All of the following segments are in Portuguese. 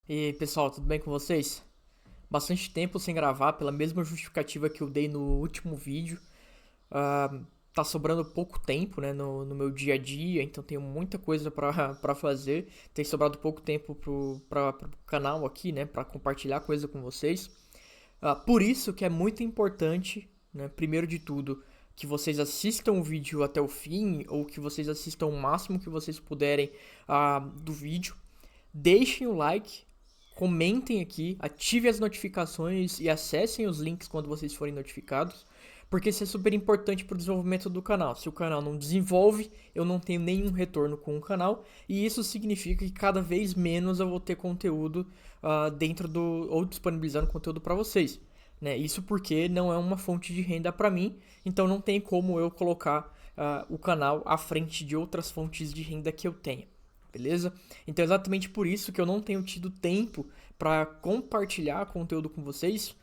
E aí, pessoal, tudo bem com vocês? Bastante tempo sem gravar, pela mesma justificativa que eu dei no último vídeo. Ah, tá sobrando pouco tempo, né, no meu dia a dia, então tenho muita coisa pra fazer. Tem sobrado pouco tempo pro canal aqui, né, pra compartilhar coisa com vocês. Por isso que é muito importante, né, primeiro de tudo, que vocês assistam o vídeo até o fim, ou que vocês assistam o máximo que vocês puderem do vídeo. Deixem o like, comentem aqui, ativem as notificações e acessem os links quando vocês forem notificados, porque isso é super importante para o desenvolvimento do canal. Se o canal não desenvolve, eu não tenho nenhum retorno com o canal, e isso significa que cada vez menos eu vou ter conteúdo dentro do ou disponibilizando conteúdo para vocês. Né? Isso porque não é uma fonte de renda para mim, então não tem como eu colocar o canal à frente de outras fontes de renda que eu tenha. Beleza? Então é exatamente por isso que eu não tenho tido tempo para compartilhar conteúdo com vocês,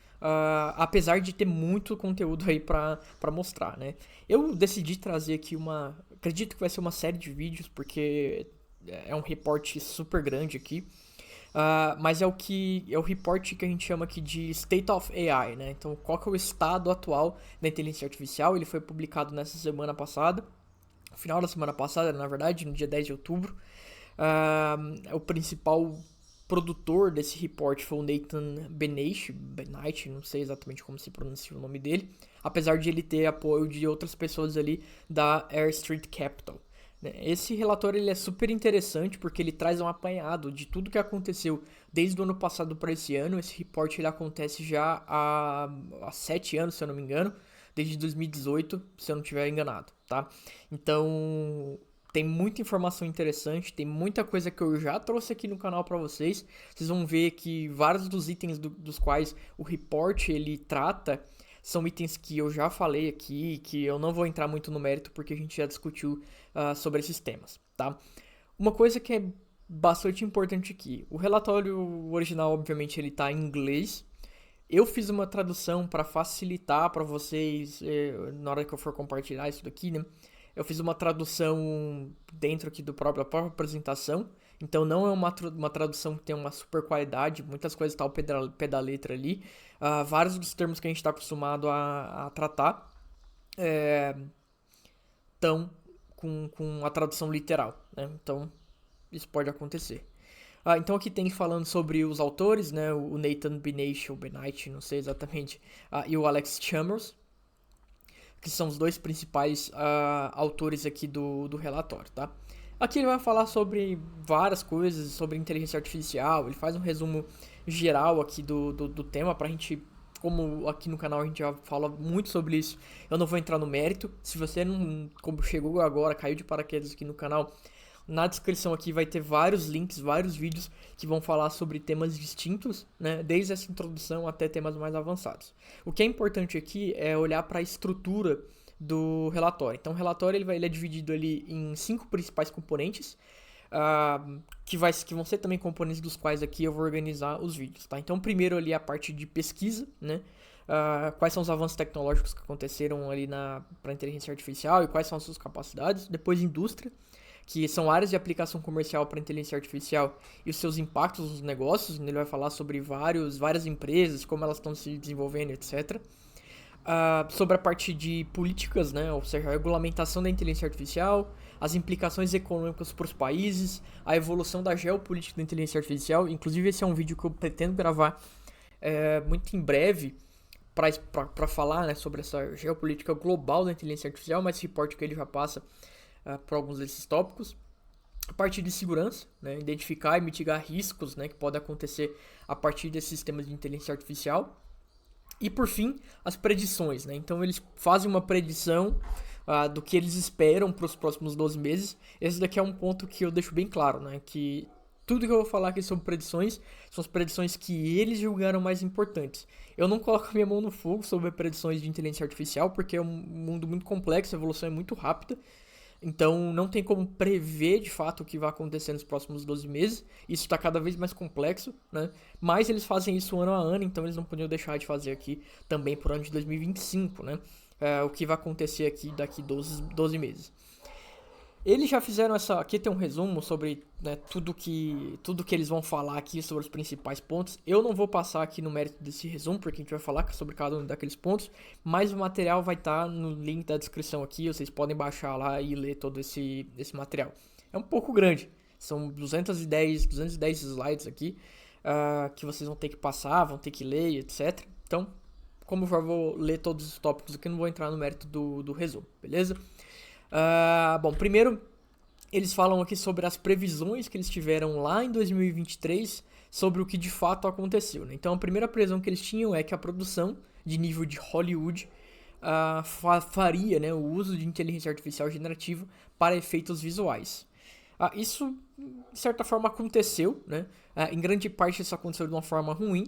apesar de ter muito conteúdo aí para mostrar, né? Eu decidi trazer aqui acredito que vai ser uma série de vídeos, porque é um reporte super grande aqui. Mas é o report que a gente chama aqui de State of AI, né? Então, qual que é o estado atual da inteligência artificial? Ele foi publicado nessa semana passada, no final da semana passada, na verdade, no dia 10 de outubro. O principal produtor desse report foi o Nathan Benaich, não sei exatamente como se pronuncia o nome dele, apesar de ele ter apoio de outras pessoas ali da Air Street Capital. Esse relatório ele é super interessante porque ele traz um apanhado de tudo que aconteceu desde o ano passado para esse ano. Esse report ele acontece já há 7 anos, se eu não me engano, desde 2018, se eu não estiver enganado, tá? Então, tem muita informação interessante, tem muita coisa que eu já trouxe aqui no canal para vocês. Vocês vão ver que vários dos itens dos quais o report ele trata são itens que eu já falei aqui, que eu não vou entrar muito no mérito porque a gente já discutiu sobre esses temas, tá? Uma coisa que é bastante importante aqui, o relatório original, obviamente, ele tá em inglês. Eu fiz uma tradução para facilitar para vocês na hora que eu for compartilhar isso daqui, né? Eu fiz uma tradução dentro aqui da própria apresentação. Então não é uma tradução que tem uma super qualidade. Muitas coisas estão ao pé da letra ali. Vários dos termos que a gente está acostumado a tratar estão com a tradução literal, né? Então isso pode acontecer. Então aqui tem falando sobre os autores, né? O Nathan Benaich ou Benite, não sei exatamente, e o Alex Chalmers, que são os dois principais autores aqui do relatório, tá? Aqui ele vai falar sobre várias coisas, sobre inteligência artificial, ele faz um resumo geral aqui do tema pra gente, como aqui no canal a gente já fala muito sobre isso, eu não vou entrar no mérito. Se você não, como chegou agora, caiu de paraquedas aqui no canal, na descrição aqui vai ter vários links, vários vídeos que vão falar sobre temas distintos, né? Desde essa introdução até temas mais avançados. O que é importante aqui é olhar para a estrutura do relatório. Então, o relatório ele é dividido ali em 5 principais componentes, que vão ser também componentes dos quais aqui eu vou organizar os vídeos, tá? Então, primeiro ali a parte de pesquisa, né? Quais são os avanços tecnológicos que aconteceram ali para inteligência artificial e quais são as suas capacidades. Depois, indústria, que são áreas de aplicação comercial para inteligência artificial e os seus impactos nos negócios. Ele vai falar sobre várias empresas, como elas estão se desenvolvendo, etc. Sobre a parte de políticas, né, ou seja, a regulamentação da inteligência artificial, as implicações econômicas para os países, a evolução da geopolítica da inteligência artificial. Inclusive, esse é um vídeo que eu pretendo gravar muito em breve para falar, né, sobre essa geopolítica global da inteligência artificial, mas esse reporte que ele já passa por alguns desses tópicos. A parte de segurança, né, identificar e mitigar riscos, né, que podem acontecer a partir desses sistemas de inteligência artificial. E por fim, as predições, né? Então eles fazem uma predição do que eles esperam para os próximos 12 meses. Esse daqui é um ponto que eu deixo bem claro, né? Que tudo que eu vou falar aqui sobre predições são as predições que eles julgaram mais importantes. Eu não coloco minha mão no fogo sobre predições de inteligência artificial, porque é um mundo muito complexo, a evolução é muito rápida. Então não tem como prever de fato o que vai acontecer nos próximos 12 meses. Isso está cada vez mais complexo, né? Mas eles fazem isso ano a ano, então eles não podiam deixar de fazer aqui também por ano de 2025, né? O que vai acontecer aqui daqui 12 meses. Eles já fizeram essa. Aqui tem um resumo sobre, né, tudo que eles vão falar aqui sobre os principais pontos. Eu não vou passar aqui no mérito desse resumo, porque a gente vai falar sobre cada um daqueles pontos. Mas o material vai estar no link da descrição aqui. Vocês podem baixar lá e ler todo esse material. É um pouco grande. São 210 slides aqui, que vocês vão ter que passar, vão ter que ler, etc. Então, como eu já vou ler todos os tópicos aqui, não vou entrar no mérito do resumo, beleza? Bom, primeiro eles falam aqui sobre as previsões que eles tiveram lá em 2023 sobre o que de fato aconteceu, né? Então a primeira previsão que eles tinham é que a produção de nível de Hollywood faria, né, o uso de inteligência artificial generativa para efeitos visuais. Isso, de certa forma, aconteceu, né? Em grande parte isso aconteceu de uma forma ruim,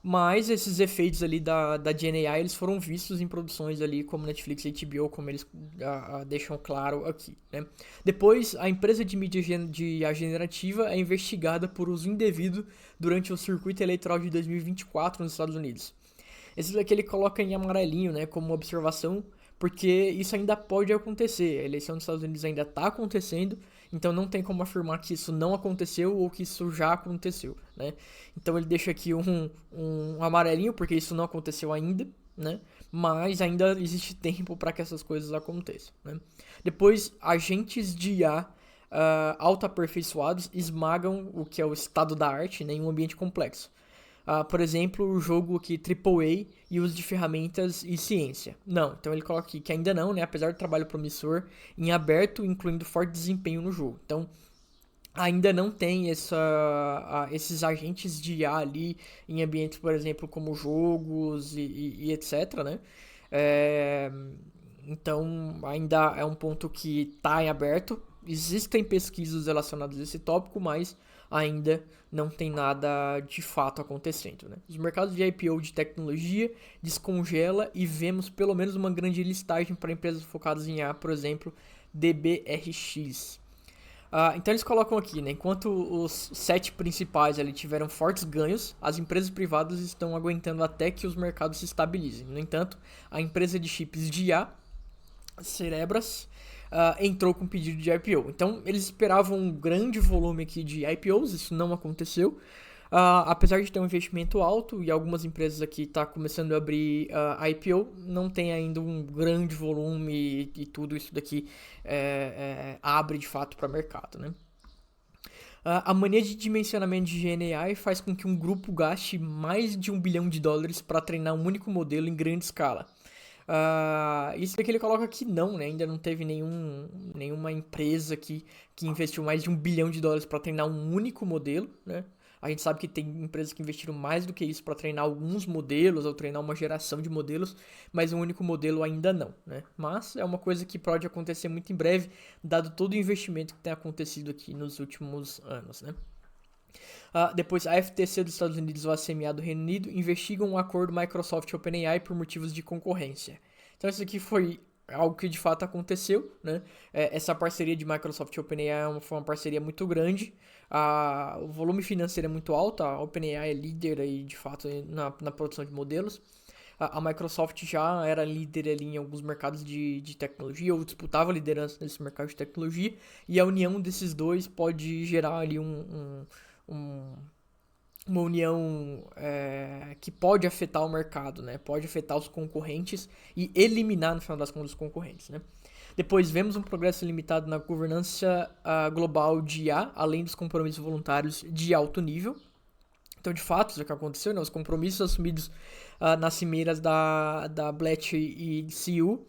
mas esses efeitos ali da GenAI, eles foram vistos em produções ali como Netflix e HBO, como eles deixam claro aqui, né? Depois, a empresa de mídia de IA generativa é investigada por uso indevido durante o circuito eleitoral de 2024 nos Estados Unidos. Esse daqui ele coloca em amarelinho, né, como observação, porque isso ainda pode acontecer. A eleição dos Estados Unidos ainda está acontecendo, então não tem como afirmar que isso não aconteceu ou que isso já aconteceu, né? Então ele deixa aqui um amarelinho, porque isso não aconteceu ainda, né? Mas ainda existe tempo para que essas coisas aconteçam, né? Depois, agentes de IA autoaperfeiçoados esmagam o que é o estado da arte, né, em um ambiente complexo. Por exemplo, o jogo aqui AAA e uso de ferramentas e ciência. Não, então ele coloca aqui que ainda não, né? Apesar do trabalho promissor em aberto, incluindo forte desempenho no jogo. Então, ainda não tem esses agentes de IA ali em ambientes, por exemplo, como jogos e etc, né? Então, ainda é um ponto que está em aberto. Existem pesquisas relacionadas a esse tópico, mas ainda não tem nada de fato acontecendo, né? Os mercados de IPO de tecnologia descongela e vemos pelo menos uma grande listagem para empresas focadas em IA, por exemplo, DBRX. Então eles colocam aqui, né? Enquanto os 7 principais ali tiveram fortes ganhos, as empresas privadas estão aguentando até que os mercados se estabilizem. No entanto, a empresa de chips de IA, Cerebras, entrou com pedido de IPO. Então eles esperavam um grande volume aqui de IPOs, isso não aconteceu. Apesar de ter um investimento alto e algumas empresas aqui tá começando a abrir IPO, não tem ainda um grande volume e tudo isso daqui abre de fato para mercado, né? A mania de dimensionamento de GenAI faz com que um grupo gaste mais de $1 bilhão para treinar um único modelo em grande escala. Isso daqui ele coloca que não, né? Ainda não teve nenhuma empresa que investiu mais de $1 bilhão para treinar um único modelo, né? A gente sabe que tem empresas que investiram mais do que isso para treinar alguns modelos ou treinar uma geração de modelos, mas um único modelo ainda não, né? Mas é uma coisa que pode acontecer muito em breve, dado todo o investimento que tem acontecido aqui nos últimos anos, né? Depois, a FTC dos Estados Unidos e o ACMA do Reino Unido investigam um acordo Microsoft e OpenAI por motivos de concorrência. Então, isso aqui foi algo que de fato aconteceu, né? Essa parceria de Microsoft e OpenAI foi uma parceria muito grande. O volume financeiro é muito alto. A OpenAI é líder aí, de fato, na produção de modelos. A Microsoft já era líder ali em alguns mercados de tecnologia, ou disputava a liderança nesse mercado de tecnologia, e a união desses dois pode gerar ali uma união que pode afetar o mercado, né? Pode afetar os concorrentes e eliminar, no final das contas, os concorrentes, né? Depois, vemos um progresso limitado na governança global de IA, além dos compromissos voluntários de alto nível. Então, de fato, isso é o que aconteceu, né? Os compromissos assumidos nas cimeiras da Bletch e CU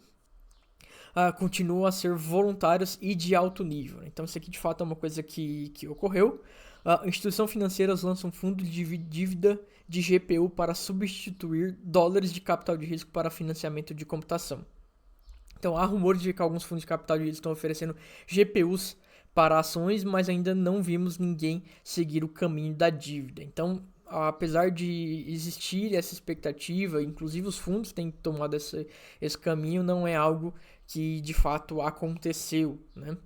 continuam a ser voluntários e de alto nível. Então, isso aqui, de fato, é uma coisa que ocorreu. Instituições financeiras lançam fundo de dívida de GPU para substituir dólares de capital de risco para financiamento de computação. Então, há rumores de que alguns fundos de capital de risco estão oferecendo GPUs para ações, mas ainda não vimos ninguém seguir o caminho da dívida. Então, apesar de existir essa expectativa, inclusive os fundos têm tomado esse caminho, não é algo que de fato aconteceu, né?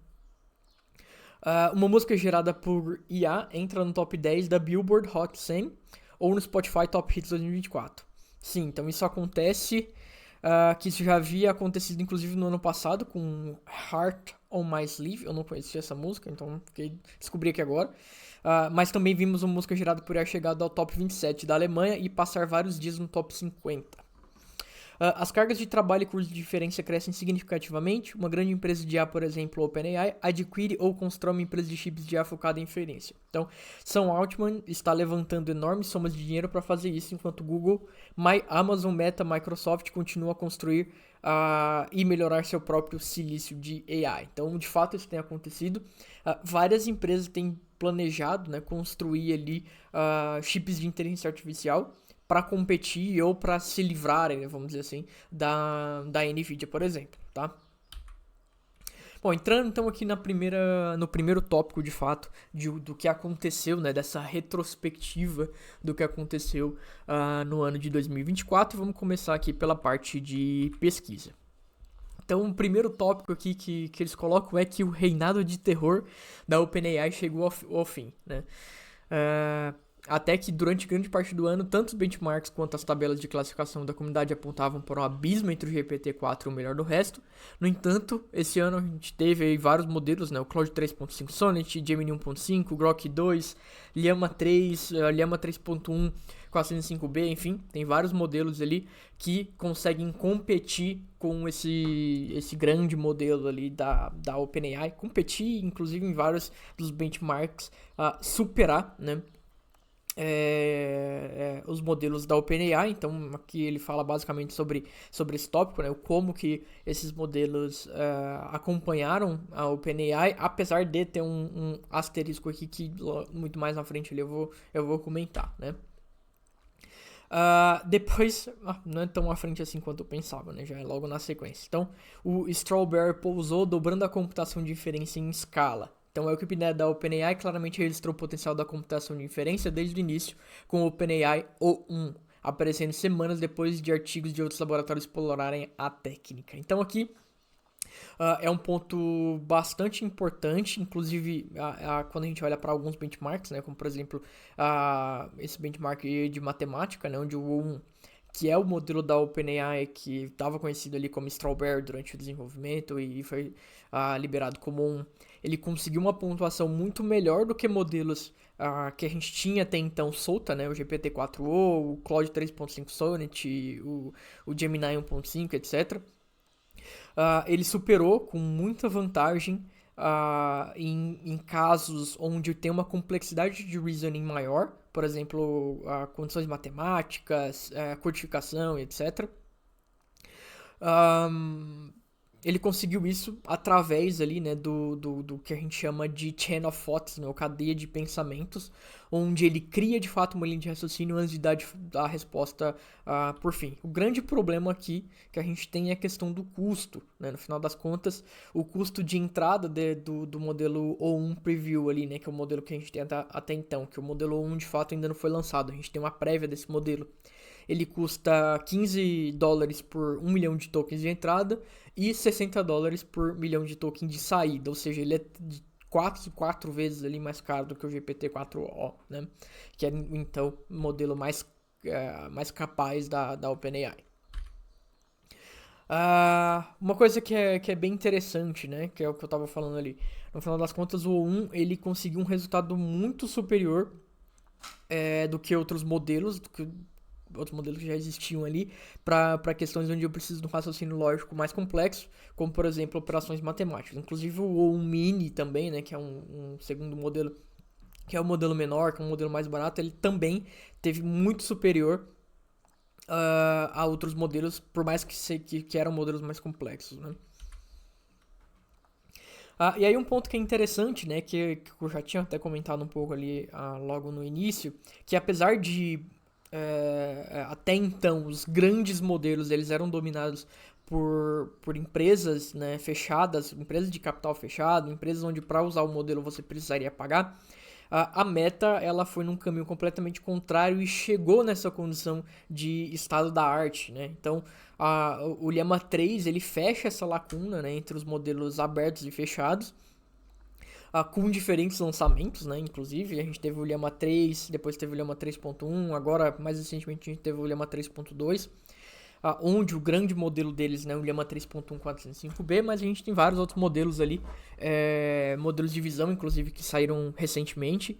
Uma música gerada por IA entra no top 10 da Billboard Hot 100 ou no Spotify Top Hits 2024. Sim, então isso acontece. que isso já havia acontecido inclusive no ano passado com Heart on My Sleeve. Eu não conhecia essa música, então descobri aqui agora. Mas também vimos uma música gerada por IA chegada ao top 27 da Alemanha e passar vários dias no top 50. As cargas de trabalho e custos de diferença crescem significativamente. Uma grande empresa de IA, por exemplo, a OpenAI, adquire ou constrói uma empresa de chips de IA focada em inferência. Então, Sam Altman está levantando enormes somas de dinheiro para fazer isso, enquanto Google, Amazon, Meta, Microsoft continuam a construir e melhorar seu próprio silício de AI. Então, de fato, isso tem acontecido. Várias empresas têm planejado, né, construir ali chips de inteligência artificial para competir ou para se livrarem, vamos dizer assim, da Nvidia, por exemplo, tá? Bom, entrando então aqui no primeiro tópico, de fato, do que aconteceu, né, dessa retrospectiva do que aconteceu no ano de 2024, vamos começar aqui pela parte de pesquisa. Então, o primeiro tópico aqui que eles colocam é que o reinado de terror da OpenAI chegou ao fim, né? Até que durante grande parte do ano, tanto os benchmarks quanto as tabelas de classificação da comunidade apontavam para um abismo entre o GPT-4 e o melhor do resto. No entanto, esse ano a gente teve aí vários modelos, né? O Claude 3.5 Sonnet, Gemini 1.5, Grok 2, Llama 3, Llama 3.1, 405B, enfim, tem vários modelos ali que conseguem competir com esse grande modelo ali da OpenAI, competir inclusive em vários dos benchmarks, superar, né? Os modelos da OpenAI. Então aqui ele fala basicamente sobre esse tópico, né? Como que esses modelos acompanharam a OpenAI, apesar de ter um asterisco aqui que muito mais na frente ali eu vou comentar, né? Depois, não é tão à frente assim quanto eu pensava, né? Já é logo na sequência. Então, o Strawberry pousou, dobrando a computação de inferência em escala. Então, a equipe da OpenAI claramente registrou o potencial da computação de inferência desde o início, com o OpenAI O1, aparecendo semanas depois de artigos de outros laboratórios explorarem a técnica. Então, aqui é um ponto bastante importante, inclusive quando a gente olha para alguns benchmarks, né, como por exemplo esse benchmark de matemática, né, onde o O1, que é o modelo da OpenAI que estava conhecido ali como Strawberry durante o desenvolvimento e foi liberado como um, ele conseguiu uma pontuação muito melhor do que modelos que a gente tinha até então solta, né, o GPT-4o, o Claude 3.5 Sonnet, o Gemini 1.5, etc. Ele superou com muita vantagem em casos onde tem uma complexidade de reasoning maior, por exemplo, condições matemáticas, codificação, etc. Ele conseguiu isso através ali, né, do que a gente chama de chain of thoughts, né, ou cadeia de pensamentos, onde ele cria de fato uma linha de raciocínio antes de dar a resposta por fim. O grande problema aqui que a gente tem é a questão do custo, né? No final das contas, o custo de entrada do modelo O1 Preview ali, né, que é o modelo que a gente tem até então, que o modelo O1 de fato ainda não foi lançado, a gente tem uma prévia desse modelo. Ele custa $15 por 1 milhão de tokens de entrada e $60 por milhão de tokens de saída. Ou seja, ele é de 4 vezes ali mais caro do que o GPT-4o, né? Que é, então, o modelo mais capaz da OpenAI. Uma coisa que é bem interessante, né? Que é o que eu estava falando ali. No final das contas, o O1 ele conseguiu um resultado muito superior do que outros modelos, que já existiam ali, para questões onde eu preciso de um raciocínio lógico mais complexo, como por exemplo operações matemáticas. Inclusive o O1 Mini também, né, que é um segundo modelo, que é o modelo menor, que é um modelo mais barato, ele também teve muito superior a outros modelos, por mais que eram modelos mais complexos, né. E aí um ponto que é interessante, né, que eu já tinha até comentado um pouco ali logo no início, que apesar de até então os grandes modelos eles eram dominados por empresas, né, fechadas, empresas de capital fechado, empresas onde para usar o modelo você precisaria pagar. A Meta ela foi num caminho completamente contrário e chegou nessa condição de estado da arte, né? Então o Llama 3 ele fecha essa lacuna, né, entre os modelos abertos e fechados, com diferentes lançamentos, né? Inclusive, a gente teve o Llama 3, depois teve o Llama 3.1, agora, mais recentemente, a gente teve o Llama 3.2. onde o grande modelo deles, né, o Llama 3.1 405B, mas a gente tem vários outros modelos ali, modelos de visão, inclusive, que saíram recentemente,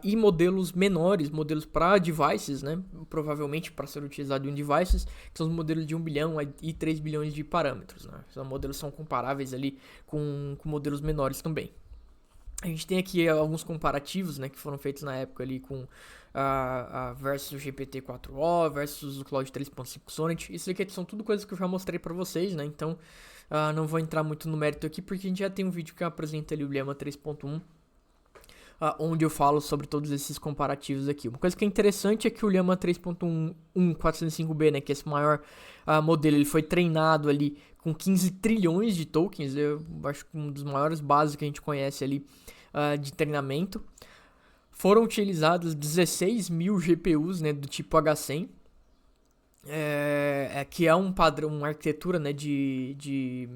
e modelos menores, modelos para devices, né, provavelmente para ser utilizado em devices, que são os modelos de 1 bilhão e 3 bilhões de parâmetros, né, os modelos são comparáveis ali com modelos menores também. A gente tem aqui alguns comparativos, né, que foram feitos na época ali com versus o GPT-4o versus o Claude 3.5 Sonnet. Isso aqui são tudo coisas que eu já mostrei para vocês, né? Então, não vou entrar muito no mérito aqui porque a gente já tem um vídeo que apresenta ali o Llama 3.1, onde eu falo sobre todos esses comparativos aqui. Uma coisa que é interessante é que o Llama 3.1 405B, né, que é esse maior modelo, ele foi treinado ali com 15 trilhões de tokens. Eu acho que um dos maiores bases que a gente conhece ali de treinamento. Foram utilizados 16 mil GPUs, né, do tipo H100, que é um padrão, uma arquitetura, né, de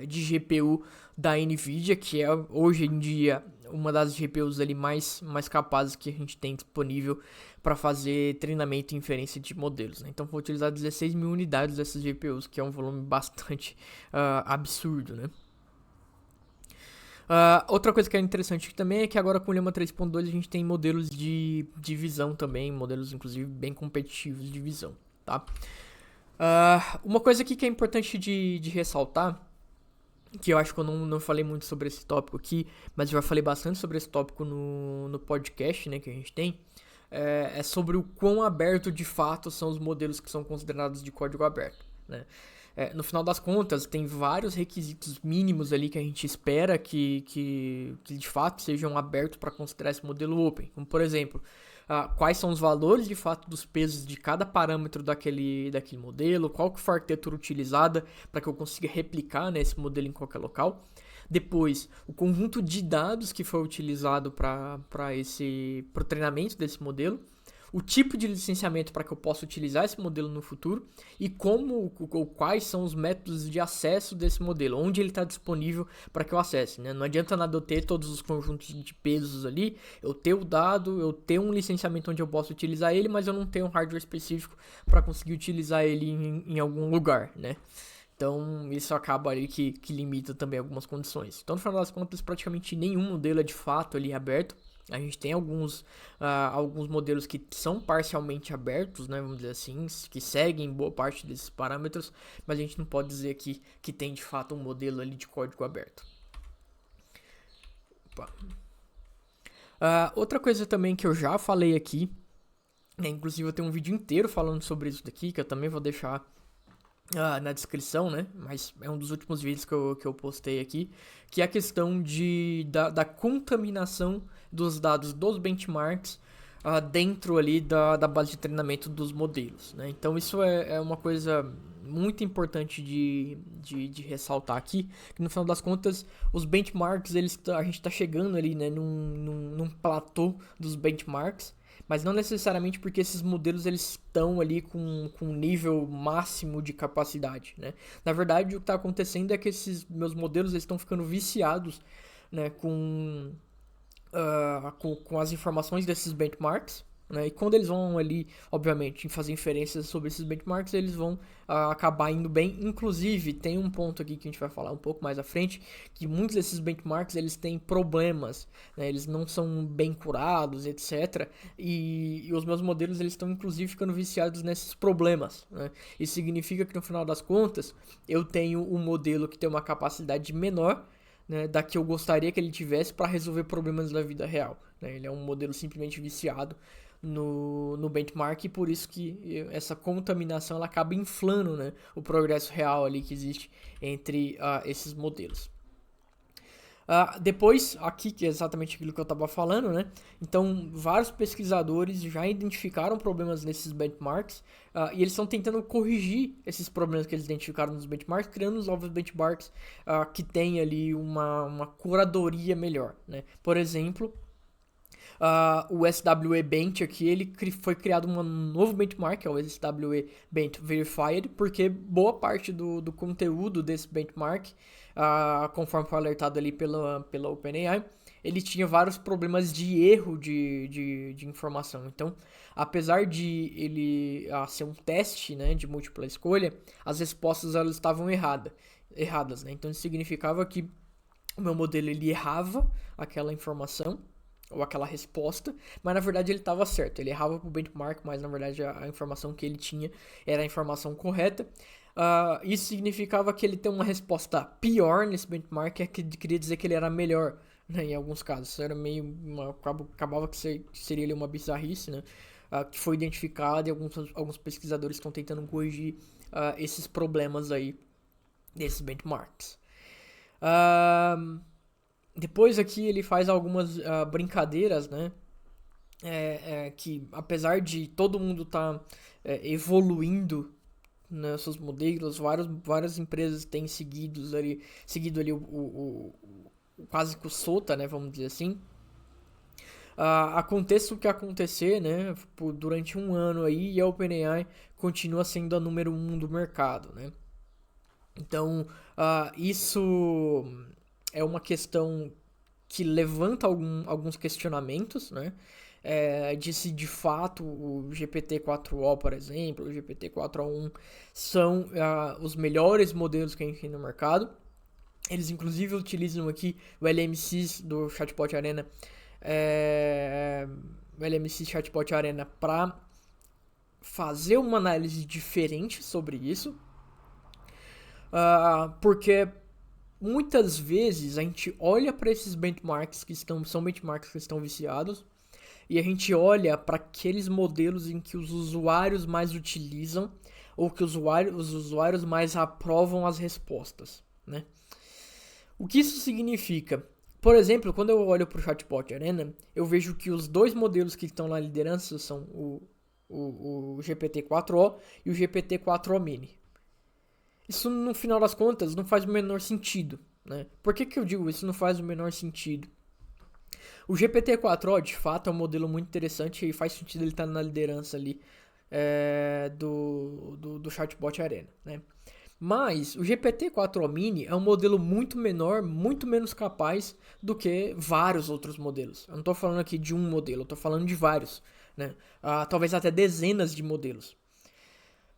GPU da NVIDIA, que é hoje em dia uma das GPUs ali mais capazes que a gente tem disponível para fazer treinamento e inferência de modelos, né? Então foi utilizar 16 mil unidades dessas GPUs, que é um volume bastante absurdo, né? Outra coisa que é interessante também é que agora com o Llama 3.2 a gente tem modelos de visão também, modelos inclusive bem competitivos de visão, tá? Uma coisa aqui que é importante de ressaltar, que eu acho que eu não falei muito sobre esse tópico aqui, mas eu já falei bastante sobre esse tópico no podcast, né, que a gente tem, é sobre o quão aberto de fato são os modelos que são considerados de código aberto, né? No final das contas, tem vários requisitos mínimos ali que a gente espera que de fato sejam abertos para considerar esse modelo open. Como, por exemplo, quais são os valores de fato dos pesos de cada parâmetro daquele modelo, qual que foi a arquitetura utilizada para que eu consiga replicar, né, esse modelo em qualquer local. Depois, o conjunto de dados que foi utilizado para o treinamento desse modelo, o tipo de licenciamento para que eu possa utilizar esse modelo no futuro e quais são os métodos de acesso desse modelo, onde ele está disponível para que eu acesse, né? Não adianta nada eu ter todos os conjuntos de pesos ali, eu ter o dado, eu ter um licenciamento onde eu posso utilizar ele, mas eu não tenho um hardware específico para conseguir utilizar ele em algum lugar, né? Então, isso acaba ali que limita também algumas condições. Então, no final das contas, praticamente nenhum modelo é de fato ali aberto. A gente tem alguns modelos que são parcialmente abertos, né, vamos dizer assim, que seguem boa parte desses parâmetros, mas a gente não pode dizer aqui que tem de fato um modelo ali de código aberto. Outra coisa também que eu já falei aqui, né, inclusive eu tenho um vídeo inteiro falando sobre isso daqui, que eu também vou deixar na descrição, né? Mas é um dos últimos vídeos que eu postei aqui, que é a questão da contaminação dos dados dos benchmarks dentro ali da base de treinamento dos modelos, né? Então isso é uma coisa muito importante de ressaltar aqui, que no final das contas os benchmarks, a gente está chegando ali, né, num platô dos benchmarks, mas não necessariamente porque esses modelos eles estão ali com um nível máximo de capacidade, né? Na verdade, o que está acontecendo é que esses meus modelos eles estão ficando viciados, né, com as informações desses benchmarks, né? E quando eles vão ali, obviamente, fazer inferências sobre esses benchmarks, eles vão acabar indo bem. Inclusive, tem um ponto aqui que a gente vai falar um pouco mais à frente, que muitos desses benchmarks eles têm problemas, né? Eles não são bem curados, etc. E os meus modelos eles estão inclusive ficando viciados nesses problemas, né? Isso significa que no final das contas eu tenho um modelo que tem uma capacidade menor, né, da que eu gostaria que ele tivesse para resolver problemas da vida real, né? Ele é um modelo simplesmente viciado no benchmark e por isso que essa contaminação ela acaba inflando, né, o progresso real ali que existe entre esses modelos. Depois, aqui, que é exatamente aquilo que eu estava falando, né? Então, vários pesquisadores já identificaram problemas nesses benchmarks e eles estão tentando corrigir esses problemas que eles identificaram nos benchmarks, criando novos benchmarks que tem ali uma curadoria melhor, né? Por exemplo, o SWE Bench aqui, ele foi criado um novo benchmark, é o SWE Bench Verified, porque boa parte do conteúdo desse benchmark, conforme foi alertado ali pela OpenAI, ele tinha vários problemas de erro de informação. Então, apesar de ele ser um teste, né, de múltipla escolha, as respostas elas estavam erradas, né? Então, isso significava que o meu modelo ele errava aquela informação ou aquela resposta, mas na verdade ele estava certo. Ele errava pro benchmark, mas na verdade a informação que ele tinha era a informação correta. Isso significava que ele tem uma resposta pior nesse benchmark, que queria dizer que ele era melhor, né, em alguns casos. Isso era meio acabava que seria ali uma bizarrice, né? Que foi identificado e alguns pesquisadores estão tentando corrigir esses problemas aí desses benchmarks. Depois aqui ele faz algumas brincadeiras, né? Que apesar de todo mundo estar evoluindo nos seus modelos, várias empresas têm seguido ali o quase que o SOTA, né? Vamos dizer assim. Aconteça o que acontecer, né? Durante um ano aí, e a OpenAI continua sendo a número 1 do mercado, né? Então, isso é uma questão que levanta alguns questionamentos, né? De se de fato o GPT-4o, por exemplo, o GPT-4o1 são os melhores modelos que a gente tem no mercado. Eles inclusive utilizam aqui o LMC do Chatbot Arena, o LMC Chatbot Arena para fazer uma análise diferente sobre isso. Porque muitas vezes a gente olha para esses benchmarks são benchmarks que estão viciados, e a gente olha para aqueles modelos em que os usuários mais utilizam ou que os usuários mais aprovam as respostas, né? O que isso significa? Por exemplo, quando eu olho para o Chatbot Arena, eu vejo que os dois modelos que estão na liderança são o GPT-4o e o GPT-4o Mini. Isso, no final das contas, não faz o menor sentido, né? Por que eu digo isso não faz o menor sentido? O GPT-4o, de fato, é um modelo muito interessante e faz sentido ele estar na liderança ali do Chatbot Arena, né? Mas o GPT-4o Mini é um modelo muito menor, muito menos capaz do que vários outros modelos. Eu não estou falando aqui de um modelo, eu estou falando de vários, né? Talvez até dezenas de modelos.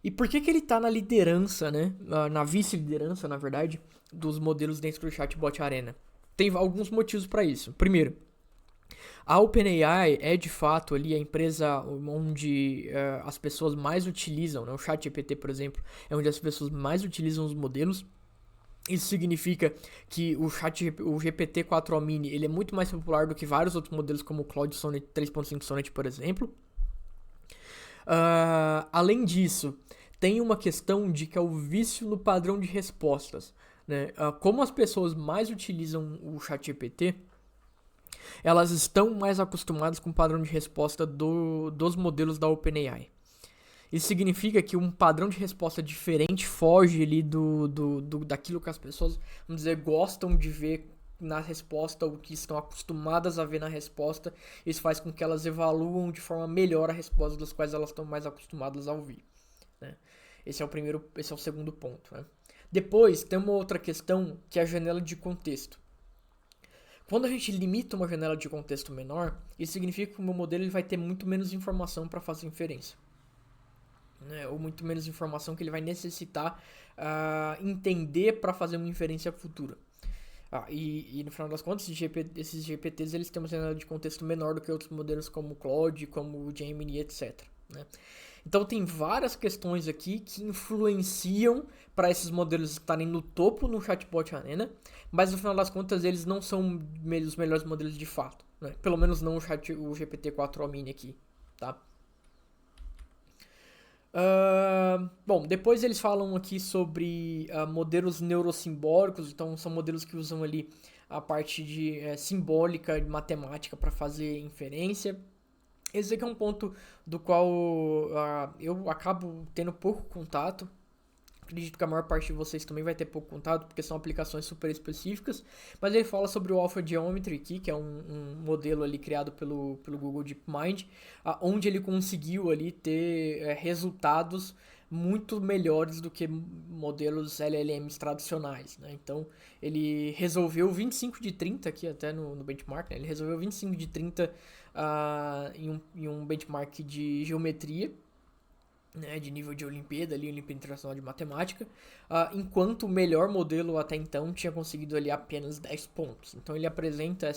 E por que ele está na liderança, né? Na vice-liderança, na verdade, dos modelos dentro do Chatbot Arena? Tem alguns motivos para isso. Primeiro, a OpenAI é de fato ali a empresa onde as pessoas mais utilizam, né? O ChatGPT, por exemplo, é onde as pessoas mais utilizam os modelos. Isso significa que o GPT-4o Mini ele é muito mais popular do que vários outros modelos como o Claude Sonnet 3.5 Sonnet, por exemplo. Além disso, tem uma questão de que é o vício no padrão de respostas, né? Como as pessoas mais utilizam o ChatGPT, elas estão mais acostumadas com o padrão de resposta dos modelos da OpenAI. Isso significa que um padrão de resposta diferente foge ali daquilo que as pessoas, vamos dizer, gostam de ver na resposta, o que estão acostumadas a ver na resposta. Isso faz com que elas evaluam de forma melhor a resposta das quais elas estão mais acostumadas a ouvir, né? Esse é o segundo ponto, né? Depois tem uma outra questão que é a janela de contexto. Quando a gente limita uma janela de contexto menor, isso significa que o meu modelo ele vai ter muito menos informação para fazer inferência, né? Ou muito menos informação que ele vai necessitar entender para fazer uma inferência futura. E no final das contas, esses GPTs eles têm uma janela de contexto menor do que outros modelos como o Claude, como o Gemini, etc, né? Então tem várias questões aqui que influenciam para esses modelos estarem no topo no Chatbot Arena, mas no final das contas eles não são os melhores modelos de fato, né? Pelo menos não o GPT-4o Mini aqui, tá? Bom, depois eles falam aqui sobre modelos neurosimbólicos, então são modelos que usam ali a parte de simbólica, de matemática para fazer inferência. Esse aqui é um ponto do qual eu acabo tendo pouco contato. Acredito que a maior parte de vocês também vai ter pouco contato, porque são aplicações super específicas. Mas ele fala sobre o Alpha Geometry aqui, que é um modelo ali criado pelo Google DeepMind, onde ele conseguiu ali ter resultados muito melhores do que modelos LLMs tradicionais, né? Então, ele resolveu 25 de 30 aqui até no benchmark, né? Ele resolveu 25 de 30 em um benchmark de geometria, né, de nível de Olimpíada, ali, Olimpíada Internacional de Matemática, enquanto o melhor modelo até então tinha conseguido ali apenas 10 pontos. Então ele apresenta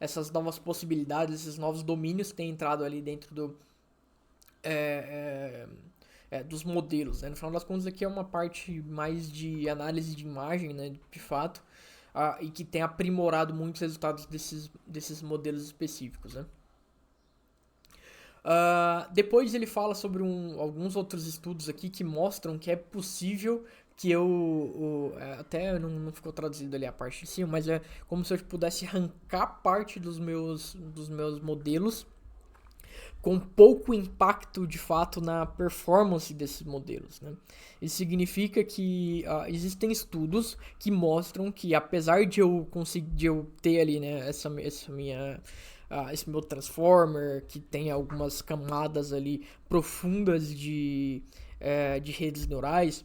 essas novas possibilidades, esses novos domínios que têm entrado ali dentro dos modelos, né? No final das contas aqui é uma parte mais de análise de imagem, né, de fato, e que tem aprimorado muitos resultados desses modelos específicos, né? Depois ele fala sobre alguns outros estudos aqui que mostram que é possível que até não ficou traduzido ali a parte de cima, mas é como se eu pudesse arrancar parte dos meus modelos com pouco impacto de fato na performance desses modelos, né? Isso significa que existem estudos que mostram que apesar de eu ter ali, né, esse meu transformer que tem algumas camadas ali profundas de redes neurais,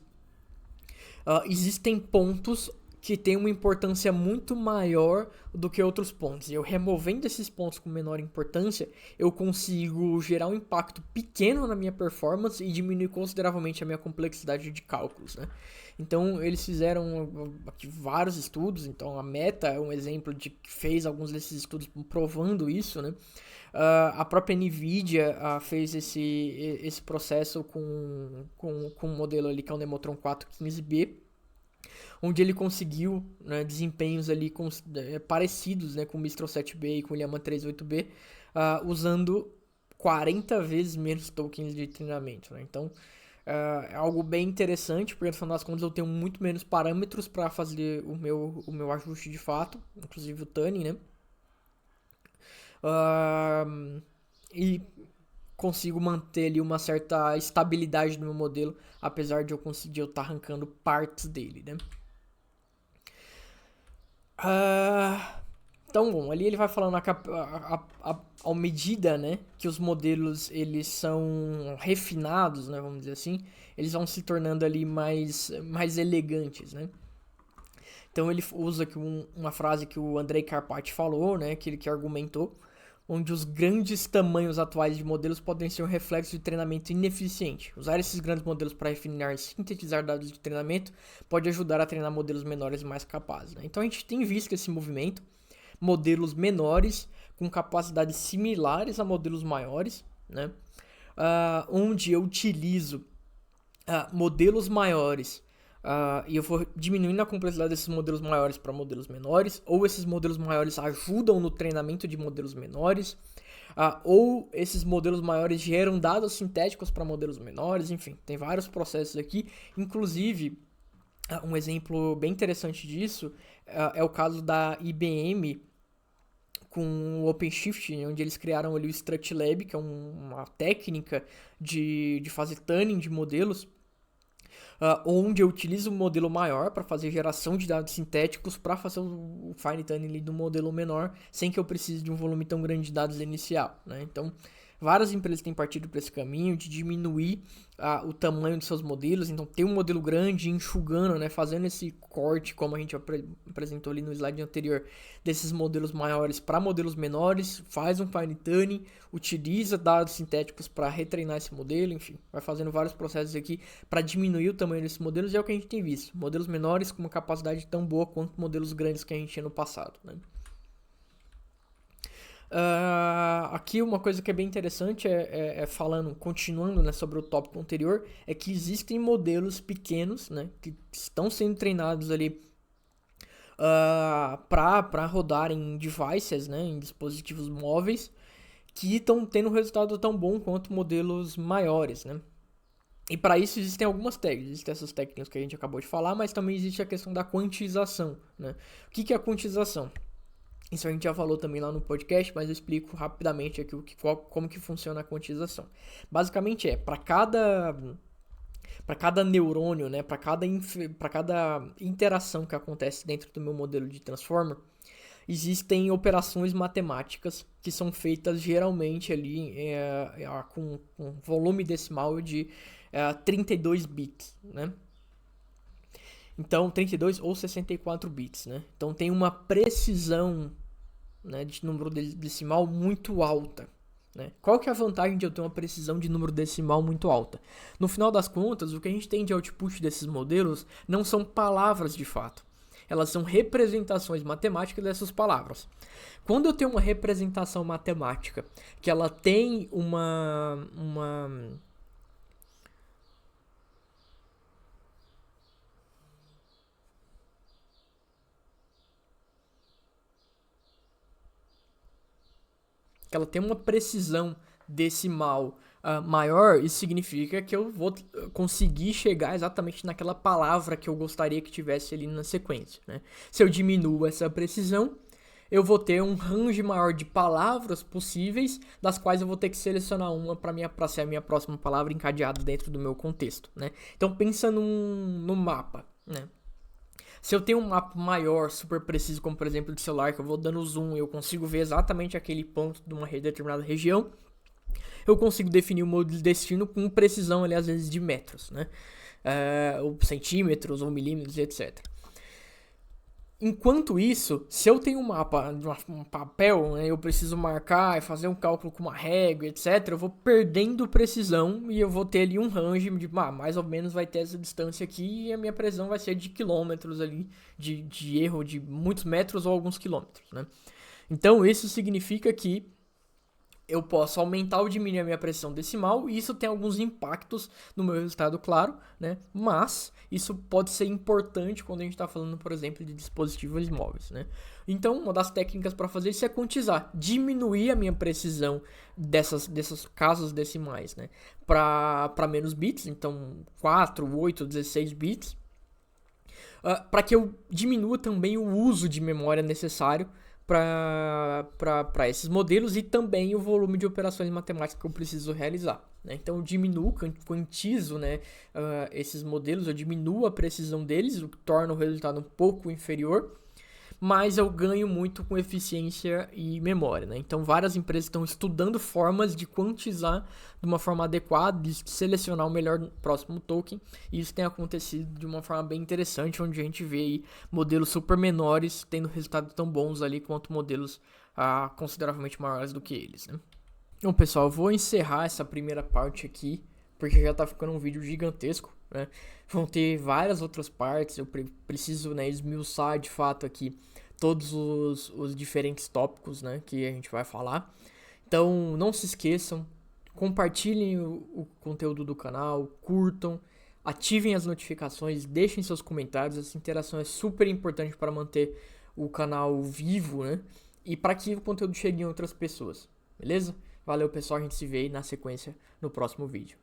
existem pontos que têm uma importância muito maior do que outros pontos. E eu removendo esses pontos com menor importância, eu consigo gerar um impacto pequeno na minha performance e diminuir consideravelmente a minha complexidade de cálculos, né? Então eles fizeram aqui vários estudos. Então a Meta é um exemplo de que fez alguns desses estudos provando isso, né? A própria NVIDIA fez esse processo com um modelo ali que é o Nemotron 415B, onde ele conseguiu, né, desempenhos ali parecidos, né, com o Mistral 7B e com o Llama 38B, usando 40 vezes menos tokens de treinamento, né? Então, é algo bem interessante, porque no final das contas eu tenho muito menos parâmetros para fazer o meu ajuste de fato, inclusive o tuning, né? E consigo manter ali uma certa estabilidade no meu modelo, apesar de eu conseguir estar arrancando partes dele, né? Então, bom, ali ele vai falando à medida, né, que os modelos eles são refinados, né, vamos dizer assim, eles vão se tornando ali mais elegantes, né? Então ele usa aqui uma frase que o Andrei Karpathy falou, né, que ele que argumentou, onde os grandes tamanhos atuais de modelos podem ser um reflexo de treinamento ineficiente. Usar esses grandes modelos para refinar e sintetizar dados de treinamento pode ajudar a treinar modelos menores e mais capazes, né? Então a gente tem visto esse movimento, modelos menores com capacidades similares a modelos maiores, né? Onde eu utilizo modelos maiores e eu vou diminuindo a complexidade desses modelos maiores para modelos menores, ou esses modelos maiores ajudam no treinamento de modelos menores, ou esses modelos maiores geram dados sintéticos para modelos menores, enfim, tem vários processos aqui, inclusive um exemplo bem interessante disso é o caso da IBM com o OpenShift, onde eles criaram ali o StructLab, que é uma técnica de fazer tuning de modelos, onde eu utilizo um modelo maior para fazer geração de dados sintéticos para fazer o fine tuning do modelo menor, sem que eu precise de um volume tão grande de dados inicial, né? Então, várias empresas têm partido para esse caminho de diminuir o tamanho de seus modelos. Então, tem um modelo grande enxugando, né, fazendo esse corte, como a gente apresentou ali no slide anterior, desses modelos maiores para modelos menores, faz um fine tuning, utiliza dados sintéticos para retreinar esse modelo, enfim, vai fazendo vários processos aqui para diminuir o tamanho desses modelos, e é o que a gente tem visto. Modelos menores com uma capacidade tão boa quanto modelos grandes que a gente tinha no passado, né? Aqui uma coisa que é bem interessante falando, continuando, né, sobre o tópico anterior, é que existem modelos pequenos, né, que estão sendo treinados ali para rodar em devices, né, em dispositivos móveis, que estão tendo um resultado tão bom quanto modelos maiores, né? E para isso existem algumas técnicas, existem essas técnicas que a gente acabou de falar, mas também existe a questão da quantização, né? O que é a quantização? Isso a gente já falou também lá no podcast, mas eu explico rapidamente aqui como que funciona a quantização. Basicamente para cada neurônio, né, para cada interação que acontece dentro do meu modelo de transformer, existem operações matemáticas que são feitas geralmente ali com volume decimal de 32 bits, né? Então, 32 ou 64 bits, né? Então tem uma precisão, né, de número decimal muito alta. Né? Qual que é a vantagem de eu ter uma precisão de número decimal muito alta? No final das contas, o que a gente tem de output desses modelos não são palavras de fato. Elas são representações matemáticas dessas palavras. Quando eu tenho uma representação matemática que ela tem uma precisão decimal maior, isso significa que eu vou conseguir chegar exatamente naquela palavra que eu gostaria que tivesse ali na sequência. Né? Se eu diminuo essa precisão, eu vou ter um range maior de palavras possíveis, das quais eu vou ter que selecionar uma para ser a minha próxima palavra encadeada dentro do meu contexto. Né? Então pensa num mapa. Né? Se eu tenho um mapa maior, super preciso, como por exemplo de celular, que eu vou dando zoom e eu consigo ver exatamente aquele ponto de uma determinada região, eu consigo definir o modelo de destino com precisão ali, às vezes, de metros, né? Ou centímetros, ou milímetros, etc. Enquanto isso, se eu tenho um mapa, um papel, né, eu preciso marcar e fazer um cálculo com uma régua, etc., eu vou perdendo precisão e eu vou ter ali um range de, mais ou menos vai ter essa distância aqui e a minha precisão vai ser de quilômetros ali, de erro de muitos metros ou alguns quilômetros, né? Então, isso significa que eu posso aumentar ou diminuir a minha precisão decimal e isso tem alguns impactos no meu resultado, claro, né? Mas isso pode ser importante quando a gente está falando, por exemplo, de dispositivos móveis, né? Então, uma das técnicas para fazer isso é quantizar, diminuir a minha precisão dessas casas decimais, né? Para menos bits, então 4, 8, 16 bits, para que eu diminua também o uso de memória necessário para esses modelos e também o volume de operações matemáticas que eu preciso realizar. Né? Então eu diminuo, quantizo, né, esses modelos, eu diminuo a precisão deles, o que torna o resultado um pouco inferior, mas eu ganho muito com eficiência e memória. Né? Então várias empresas estão estudando formas de quantizar de uma forma adequada, de selecionar o melhor próximo token, e isso tem acontecido de uma forma bem interessante, onde a gente vê aí modelos super menores tendo resultados tão bons ali quanto modelos consideravelmente maiores do que eles. Né? Então, pessoal, eu vou encerrar essa primeira parte aqui, porque já tá ficando um vídeo gigantesco, né? Vão ter várias outras partes, eu preciso, né, esmiuçar de fato aqui todos os diferentes tópicos, né, que a gente vai falar. Então, não se esqueçam, compartilhem o conteúdo do canal, curtam, ativem as notificações, deixem seus comentários, essa interação é super importante para manter o canal vivo, né, e para que o conteúdo chegue em outras pessoas, beleza? Valeu, pessoal, a gente se vê aí na sequência no próximo vídeo.